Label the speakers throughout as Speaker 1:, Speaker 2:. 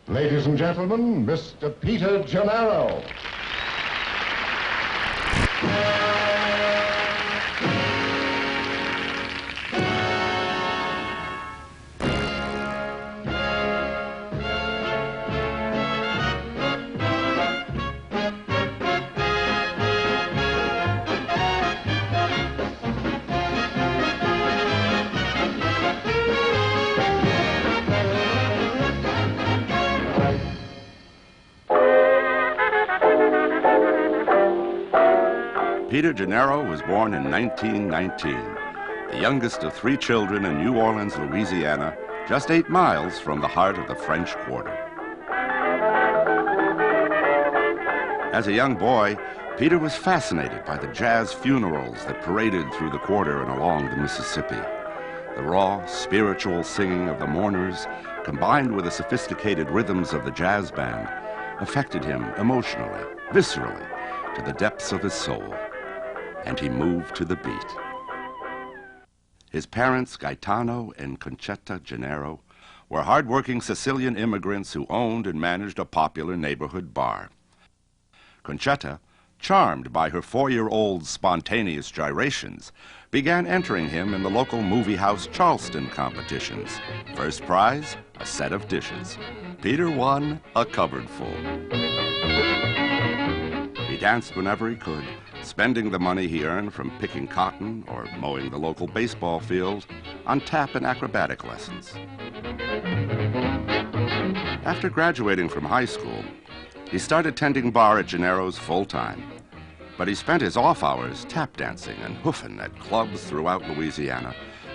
Speaker 1: Ladies and gentlemen, Mr. Peter Gennaro.
Speaker 2: Peter Gennaro was born in 1919, the youngest of 3 children in New Orleans, Louisiana, just 8 miles from the heart of the French Quarter. As a young boy, Peter was fascinated by the jazz funerals that paraded through the quarter and along the Mississippi. The raw, spiritual singing of the mourners, combined with the sophisticated rhythms of the jazz band, affected him emotionally, viscerally, to the depths of his soul. And he moved to the beat. His parents, Gaetano and Concetta Gennaro, were hard-working Sicilian immigrants who owned and managed a popular neighborhood bar. Concetta, charmed by her 4-year-old's spontaneous gyrations, began entering him in the local movie house Charleston competitions. First prize, a set of dishes. Peter won a cupboard full. He danced whenever he could, spending the money he earned from picking cotton or mowing the local baseball field on tap and acrobatic lessons. After graduating from high school, he started tending bar at Gennaro's full-time, but he spent his off hours tap dancing and hoofing at clubs throughout Louisiana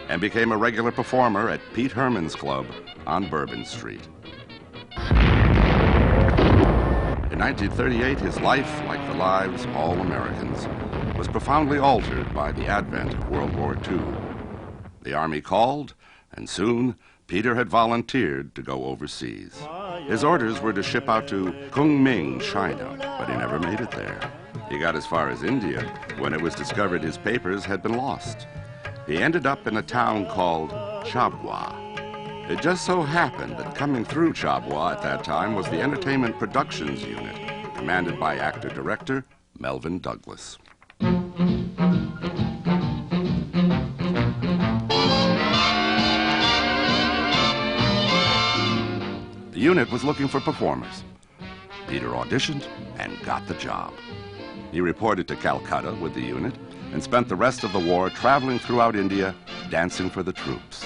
Speaker 2: and became a regular performer at Pete Herman's Club on Bourbon Street. In 1938, his life, like the lives of all Americans, was profoundly altered by the advent of World War II. The Army called, and soon Peter had volunteered to go overseas. His orders were to ship out to Kunming, China, but he never made it there. He got as far as India when it was discovered his papers had been lost. He ended up in a town called Chabwa. It just so happened that coming through Chabwa at that time was the Entertainment Productions Unit, commanded by actor-director Melvin Douglas. The unit was looking for performers. Peter auditioned and got the job. He reported to Calcutta with the unit and spent the rest of the war traveling throughout India, dancing for the troops.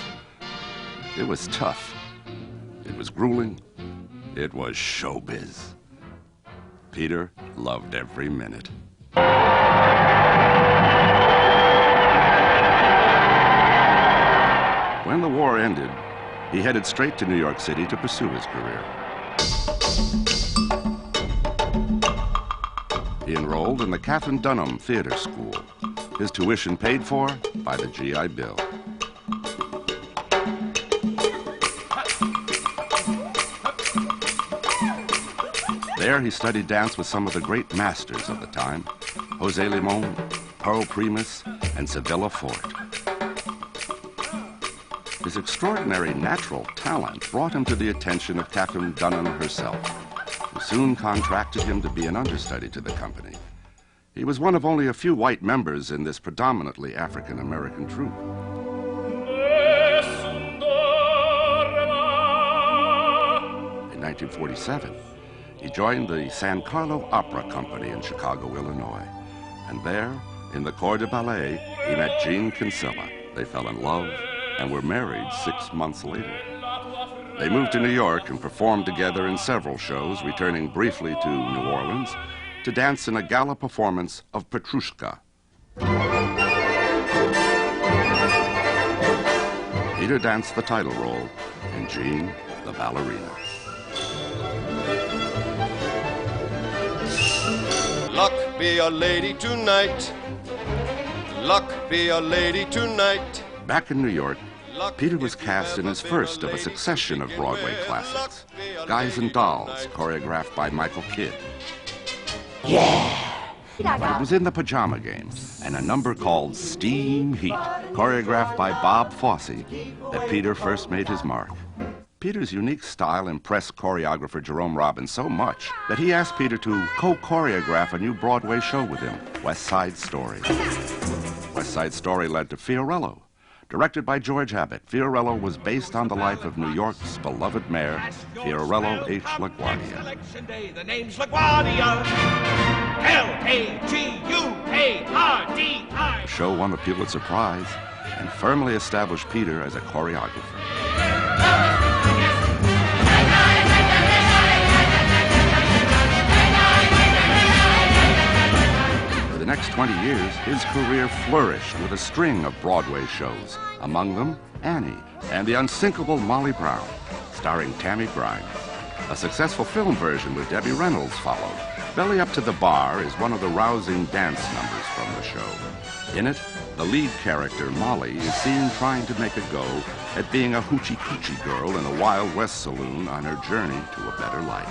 Speaker 2: It was tough. It was grueling. It was showbiz. Peter loved every minute. When the war ended, he headed straight to New York City to pursue his career. He enrolled in the Katharine Dunham Theater School, his tuition paid for by the GI Bill. There he studied dance with some of the great masters of the time, José Limón, Pearl Primus, and Sevilla Fort. His extraordinary natural talent brought him to the attention of Katharine Dunham herself, who soon contracted him to be an understudy to the company. He was one of only a few white members in this predominantly African-American troupe. In 1947, he joined the San Carlo Opera Company in Chicago, Illinois. And there, in the Corps de Ballet, he met Jean Kinsella. They fell in love and were married 6 months later. They moved to New York and performed together in several shows, returning briefly to New Orleans to dance in a gala performance of Petrushka. Peter danced the title role in Jean the Ballerina.
Speaker 3: Luck be your lady tonight. Luck be your lady tonight.
Speaker 2: Back in New York, Peter was cast in his first of a succession of Broadway classics, Guys and Dolls, choreographed by Michael Kidd.
Speaker 4: Yeah!
Speaker 2: It was in The Pajama Game, and a number called Steam Heat, choreographed by Bob Fosse, that Peter first made his mark. Peter's unique style impressed choreographer Jerome Robbins so much that he asked Peter to co-choreograph a new Broadway show with him, West Side Story. West Side Story led to Fiorello. Directed by George Abbott, Fiorello was based on the life of New York's beloved mayor, Fiorello H. LaGuardia.
Speaker 4: Election day, the name's LaGuardia. L-A-G-U-A-R-D-I.
Speaker 2: The show won the Pulitzer Prize and firmly established Peter as a choreographer. For the next 20 years, his career flourished with a string of Broadway shows, among them Annie and the unsinkable Molly Brown, starring Tammy Grimes. A successful film version with Debbie Reynolds followed. Belly Up to the Bar is one of the rousing dance numbers from the show. In it, the lead character, Molly, is seen trying to make a go at being a hoochie-coochie girl in a Wild West saloon on her journey to a better life.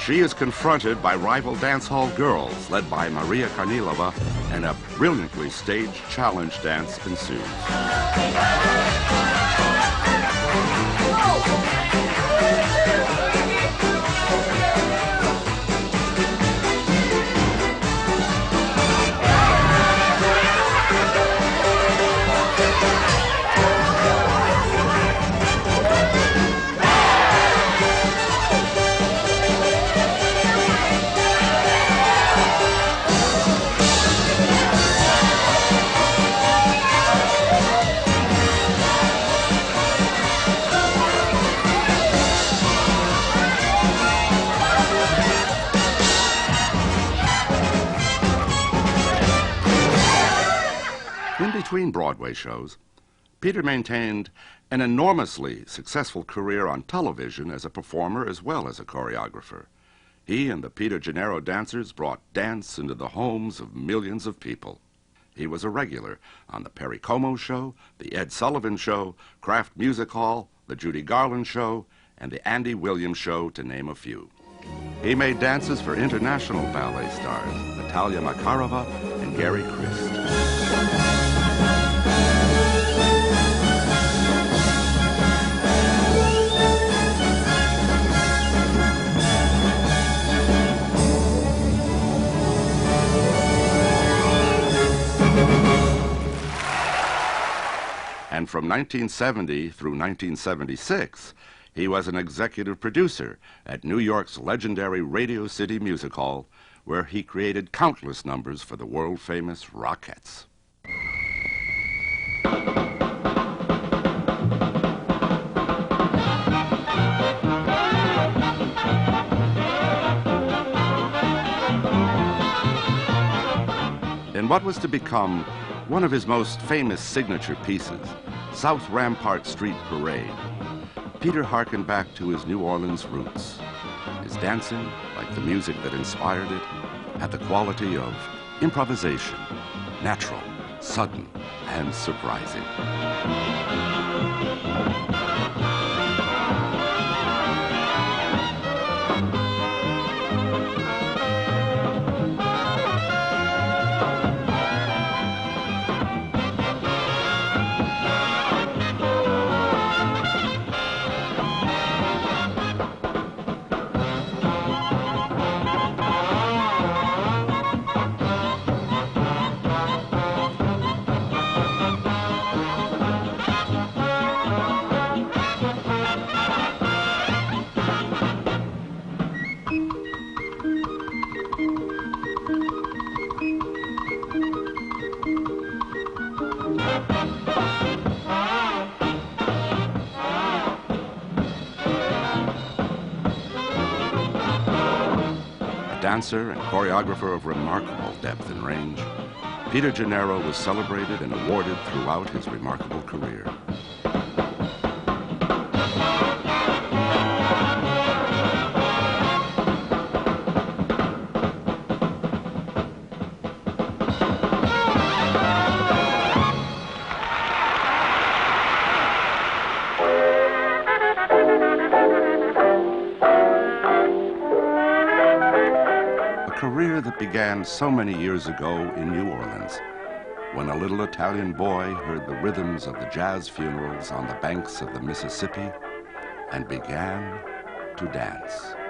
Speaker 2: She is confronted by rival dance hall girls led by Maria Kornilova, and a brilliantly staged challenge dance ensues. In between Broadway shows, Peter maintained an enormously successful career on television as a performer as well as a choreographer. He and the Peter Gennaro dancers brought dance into the homes of millions of people. He was a regular on the Perry Como Show, the Ed Sullivan Show, Kraft Music Hall, the Judy Garland Show, and the Andy Williams Show, to name a few. He made dances for international ballet stars, Natalia Makarova and Gary Christ. And from 1970 through 1976, he was an executive producer at New York's legendary Radio City Music Hall, where he created countless numbers for the world-famous Rockettes. In what was to become one of his most famous signature pieces, South Rampart Street Parade, Peter harkened back to his New Orleans roots. His dancing, like the music that inspired it, had the quality of improvisation, natural, sudden, and surprising. Dancer and choreographer of remarkable depth and range, Peter Gennaro was celebrated and awarded throughout his remarkable career. Career that began so many years ago in New Orleans, when a little Italian boy heard the rhythms of the jazz funerals on the banks of the Mississippi and began to dance.